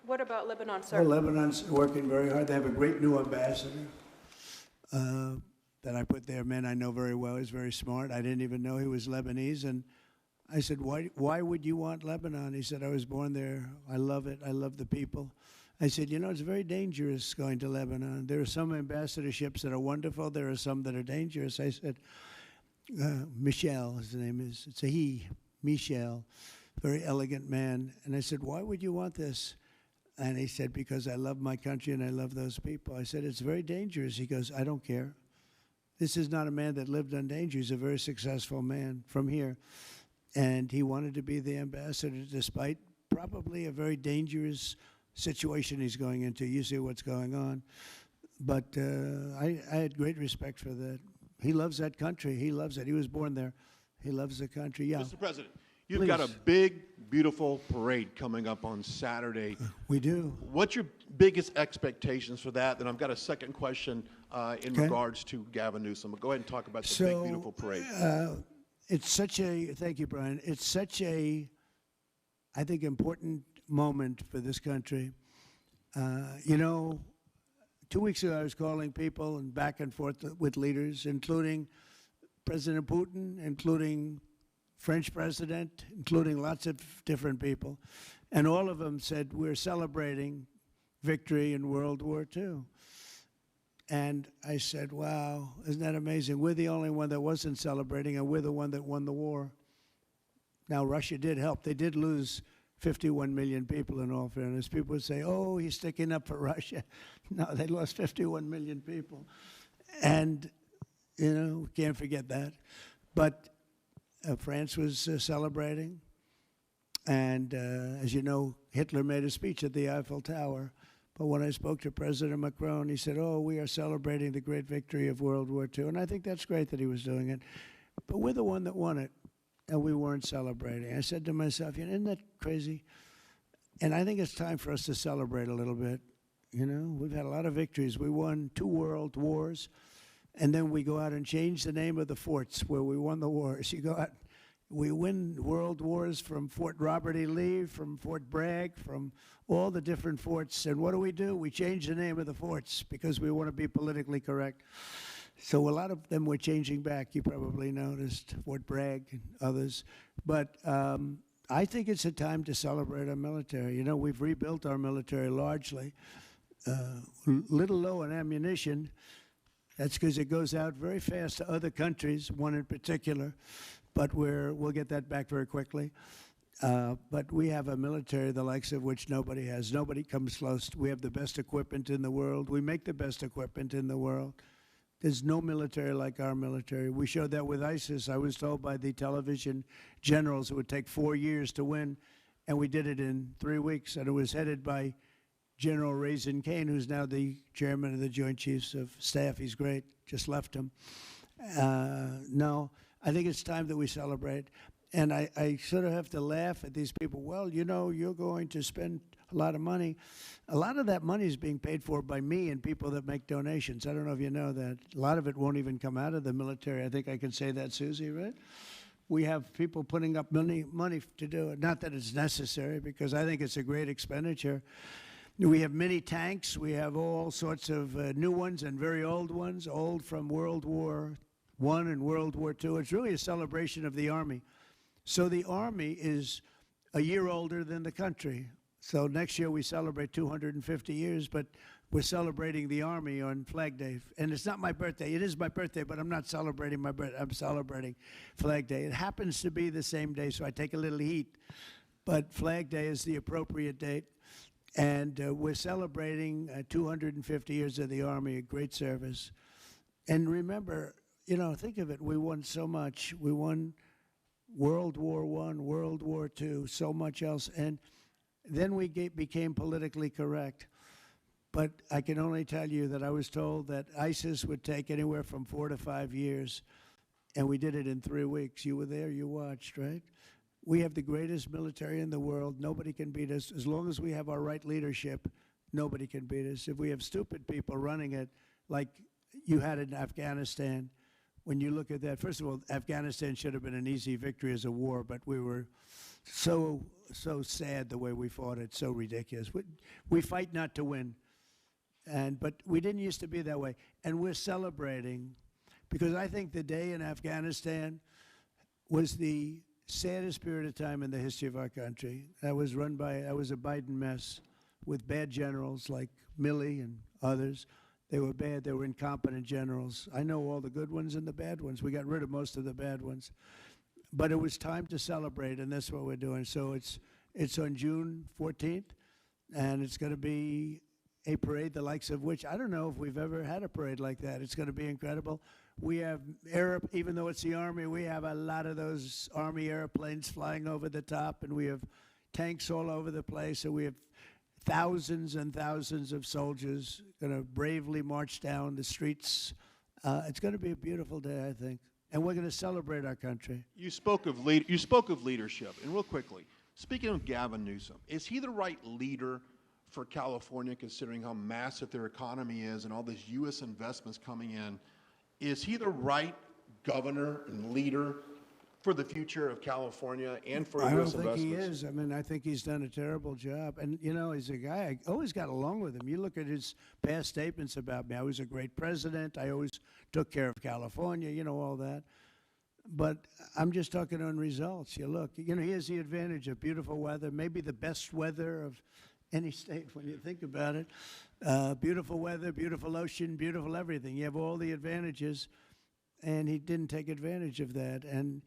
S9: what about Lebanon, sir?
S2: Well, Lebanon's working very hard. They have a great new ambassador that I put there. Man, I know very well. He's very smart. I didn't even know he was Lebanese. And I said, why would you want Lebanon? He said, I was born there. I love it. I love the people. I said, it's very dangerous going to Lebanon. There are some ambassadorships that are wonderful. There are some that are dangerous. I said, Michel, his name is. It's a he, Michel, very elegant man. And I said, why would you want this? And he said, because I love my country and I love those people. I said, it's very dangerous. He goes, I don't care. This is not a man that lived on danger. He's a very successful man from here. And he wanted to be the ambassador despite probably a very dangerous situation he's going into. You see what's going on. But I had great respect for that. He loves that country. He loves it. He was born there. He loves the country. Yeah.
S16: Mr. President, you've got a big, beautiful parade coming up on Saturday.
S2: We do.
S16: What's your biggest expectations for that? Then I've got a second question in regards to Gavin Newsom. Go ahead and talk about the big, beautiful parade.
S2: It's such a, thank you, Brian. It's such a, I think, important moment for this country. 2 weeks ago, I was calling people and back and forth with leaders, including President Putin, including French president, including lots of different people. And all of them said, we're celebrating victory in World War II. And I said, wow, isn't that amazing? We're the only one that wasn't celebrating, and we're the one that won the war. Now, Russia did help. They did lose 51 million people, in all fairness. People would say, oh, he's sticking up for Russia. No, they lost 51 million people. And, we can't forget that. But France was celebrating. And, as you know, Hitler made a speech at the Eiffel Tower. But when I spoke to President Macron, he said, oh, we are celebrating the great victory of World War II. And I think that's great that he was doing it. But we're the one that won it, and we weren't celebrating. I said to myself, isn't that crazy? And I think it's time for us to celebrate a little bit. We've had a lot of victories. We won 2 world wars, and then we go out and change the name of the forts where we won the wars. You go out, we win world wars from Fort Robert E. Lee, from Fort Bragg, from all the different forts. And what do? We change the name of the forts because we want to be politically correct. So a lot of them were changing back. You probably noticed Fort Bragg and others. But I think it's a time to celebrate our military. We've rebuilt our military largely. Little low on ammunition. That's because it goes out very fast to other countries, one in particular. But we'll get that back very quickly. But we have a military the likes of which nobody has. Nobody comes close. We have the best equipment in the world. We make the best equipment in the world. There's no military like our military. We showed that with ISIS. I was told by the television generals it would take 4 years to win, and we did it in 3 weeks. And it was headed by General Raisin Kane, who's now the chairman of the Joint Chiefs of Staff. He's great. Just left him. No, I think it's time that we celebrate. And I sort of have to laugh at these people. Well, you're going to spend a lot of money. A lot of that money is being paid for by me and people that make donations. I don't know if you know that. A lot of it won't even come out of the military. I think I can say that, Susie, right? We have people putting up money to do it. Not that it's necessary, because I think it's a great expenditure. We have many tanks. We have all sorts of new ones and very old ones, old from World War I and World War II. It's really a celebration of the Army. So the Army is a year older than the country. So next year we celebrate 250 years, but we're celebrating the Army on Flag Day. And it's not my birthday. It is my birthday, but I'm not celebrating my birthday. I'm celebrating Flag Day. It happens to be the same day, so I take a little heat. But Flag Day is the appropriate date. And we're celebrating 250 years of the Army, a great service. And remember, think of it. We won so much. We won World War I, World War II, so much else. And then we became politically correct. But I can only tell you that I was told that ISIS would take anywhere from 4 to 5 years, and we did it in 3 weeks. You were there, you watched, right? We have the greatest military in the world. Nobody can beat us. As long as we have our right leadership, nobody can beat us. If we have stupid people running it, like you had in Afghanistan, when you look at that, first of all, Afghanistan should have been an easy victory as a war, but we were so sad the way we fought it, so ridiculous. We fight not to win. But we didn't used to be that way. And we're celebrating, because I think the day in Afghanistan was the saddest period of time in the history of our country. That was a Biden mess with bad generals like Milley and others. They were bad. They were incompetent generals. I know all the good ones and the bad ones. We got rid of most of the bad ones. But it was time to celebrate, and that's what we're doing. So it's on June 14th, and it's going to be a parade the likes of which I don't know if we've ever had a parade like that. It's going to be incredible. We have even though it's the Army, we have a lot of those Army airplanes flying over the top, and we have tanks all over the place, and we have thousands and thousands of soldiers going to bravely march down the streets. It's going to be a beautiful day, I think, and we're going to celebrate our country.
S16: You spoke of leadership, and real quickly, speaking of Gavin Newsom, is he the right leader for California, considering how massive their economy is and all these U.S. investments coming in? Is he the right governor and leader for the future of California and for U.S. investments?
S2: I don't think he is. I mean, I think he's done a terrible job. And, he's a guy, I always got along with him. You look at his past statements about me. I was a great president. I always took care of California, all that. But I'm just talking on results. You look, he has the advantage of beautiful weather, maybe the best weather of any state when you think about it. Beautiful weather, beautiful ocean, beautiful everything. You have all the advantages, and he didn't take advantage of that. And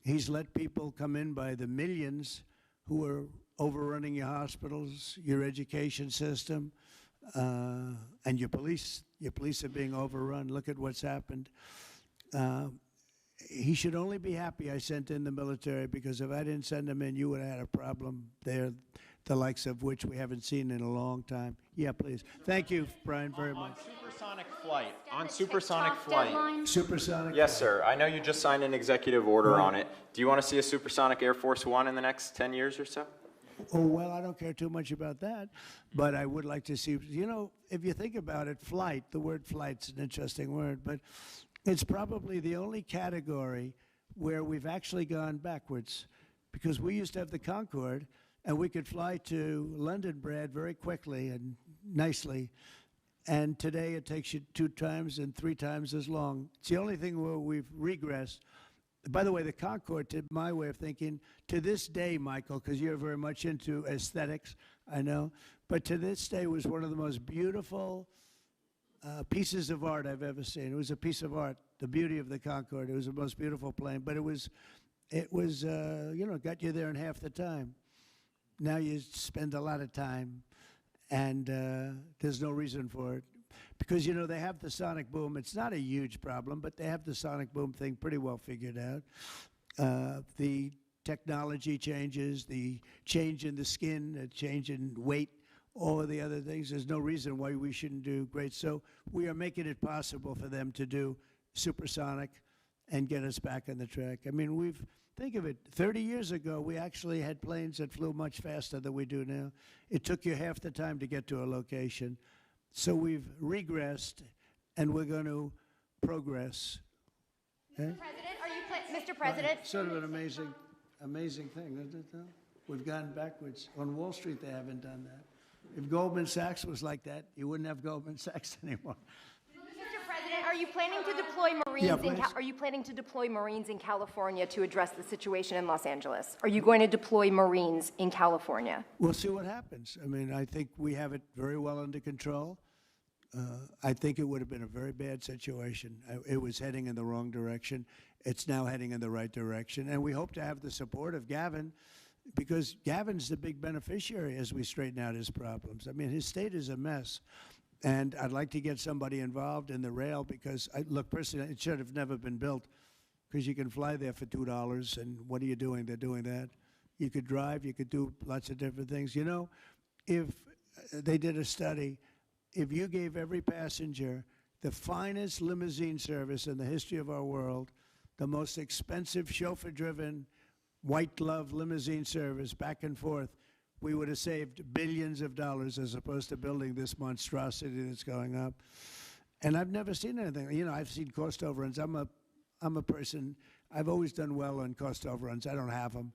S2: he's let people come in by the millions who are overrunning your hospitals, your education system, and your police. Your police are being overrun. Look at what's happened. He should only be happy I sent in the military, because if I didn't send them in, you would have had a problem there, the likes of which we haven't seen in a long time. Yeah, please. Thank you, Brian, very much.
S13: On supersonic flight.
S2: Supersonic?
S13: Yes, sir. I know you just signed an executive order on it. Do you want to see a supersonic Air Force One in the next 10 years or so?
S2: Oh, well, I don't care too much about that, but I would like to see, if you think about it, flight, the word flight's an interesting word, but it's probably the only category where we've actually gone backwards, because we used to have the Concorde, and we could fly to London, Brad, very quickly and nicely. And today it takes you 2 times and 3 times as long. It's the only thing where we've regressed. By the way, the Concorde, to my way of thinking, to this day, Michael, because you're very much into aesthetics, I know, but to this day was one of the most beautiful pieces of art I've ever seen. It was a piece of art, the beauty of the Concorde. It was the most beautiful plane, but it was got you there in half the time. Now you spend a lot of time, and there's no reason for it. Because, they have the sonic boom. It's not a huge problem, but they have the sonic boom thing pretty well figured out. The technology changes, the change in the skin, the change in weight, all of the other things. There's no reason why we shouldn't do great. So we are making it possible for them to do supersonic and get us back on the track. I mean, think of it, 30 years ago, we actually had planes that flew much faster than we do now. It took you half the time to get to a location. So we've regressed, and we're going to progress.
S10: Mr. President, Mr. President?
S2: Sort of an amazing thing, isn't it, though? We've gone backwards. On Wall Street, they haven't done that. If Goldman Sachs was like that, you wouldn't have Goldman Sachs anymore.
S10: Mr. President, are you planning to deploy Marines? Are you planning to deploy Marines in California to address the situation in Los Angeles? Are you going to deploy Marines in California?
S2: We'll see what happens. I mean, I think we have it very well under control. I think it would have been a very bad situation. It was heading in the wrong direction. It's now heading in the right direction. And we hope to have the support of Gavin, because Gavin's the big beneficiary as we straighten out his problems. I mean, his state is a mess. And I'd like to get somebody involved in the rail because, look, personally, it should have never been built because you can fly there for $2, and what are you doing? They're doing that. You could drive. You could do lots of different things. You know, if they did a study, if you gave every passenger the finest limousine service in the history of our world, the most expensive chauffeur-driven, white-glove limousine service back and forth, we would have saved billions of dollars as opposed to building this monstrosity that's going up. And I've never seen anything. You know, I've seen cost overruns. I'm a person, I've always done well on cost overruns. I don't have them.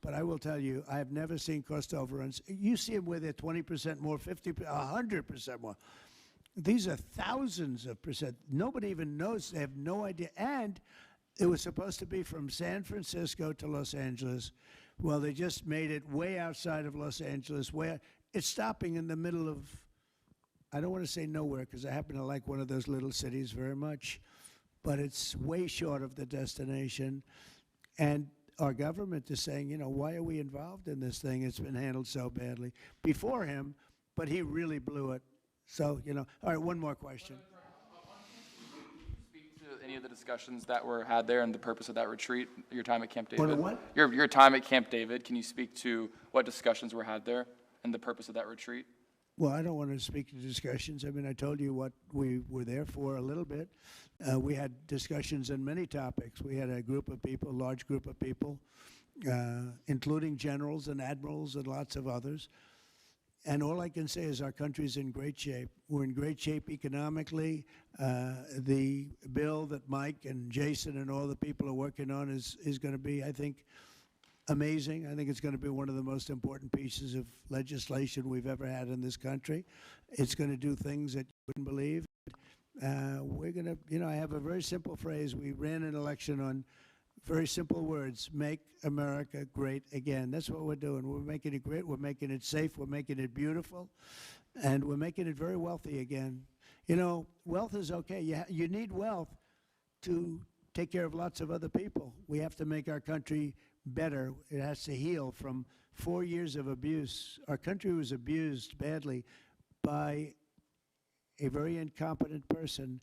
S2: But I will tell you, I have never seen cost overruns. You see them where they're 20% more, 50%, 100% more. These are thousands of percent. Nobody even knows. They have no idea. And it was supposed to be from San Francisco to Los Angeles. Well, they just made it way outside of Los Angeles, where it's stopping in the middle of, I don't want to say nowhere, because I happen to like one of those little cities very much, but it's way short of the destination. And our government is saying, you know, why are we involved in this thing? It's been handled so badly before him, but he really blew it. So, you know, all right, one more question.
S14: Speak to any of the discussions that were had there and the purpose of that retreat, your time at Camp David?
S2: What?
S14: Your time at Camp David, can you speak to what discussions were had there and the purpose of that retreat?
S2: Well, I don't want to speak to discussions. I mean, I told you what we were there for a little bit. We had discussions on many topics. We had a group of people, a large group of people, including generals and admirals and lots of others. And all I can say is our country's in great shape. We're in great shape economically. The bill that Mike and Jason and all the people are working on is going to be, I think, amazing. I think it's going to be one of the most important pieces of legislation we've ever had in this country. It's going to do things that you wouldn't believe. We're going to, you know, I have a very simple phrase. We ran an election on very simple words: make America great again. That's what we're doing. We're making it great. We're making it safe. We're making it beautiful. And we're making it very wealthy again. You know, wealth is okay. You need wealth to take care of lots of other people. We have to make our country better. It has to heal from 4 years of abuse. Our country was abused badly by a very incompetent person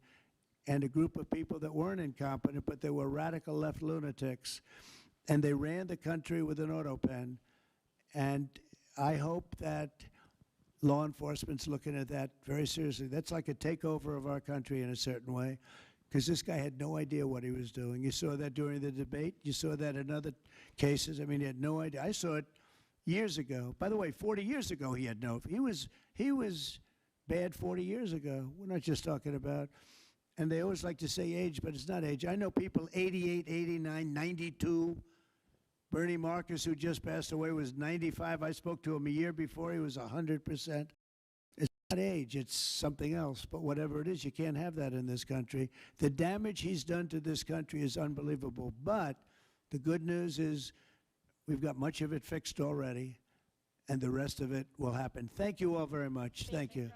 S2: and a group of people that weren't incompetent, but they were radical left lunatics. And they ran the country with an auto pen. And I hope that law enforcement's looking at that very seriously. That's like a takeover of our country in a certain way, because this guy had no idea what he was doing. You saw that during the debate. You saw that in other cases. I mean, he had no idea. I saw it years ago. By the way, 40 years ago, he had no. He was bad 40 years ago. We're not just talking about. And they always like to say age, but it's not age. I know people 88, 89, 92. Bernie Marcus, who just passed away, was 95. I spoke to him a year before. He was 100%. It's not age. It's something else. But whatever it is, you can't have that in this country. The damage he's done to this country is unbelievable. But the good news is we've got much of it fixed already, and the rest of it will happen. Thank you all very much. Thank you.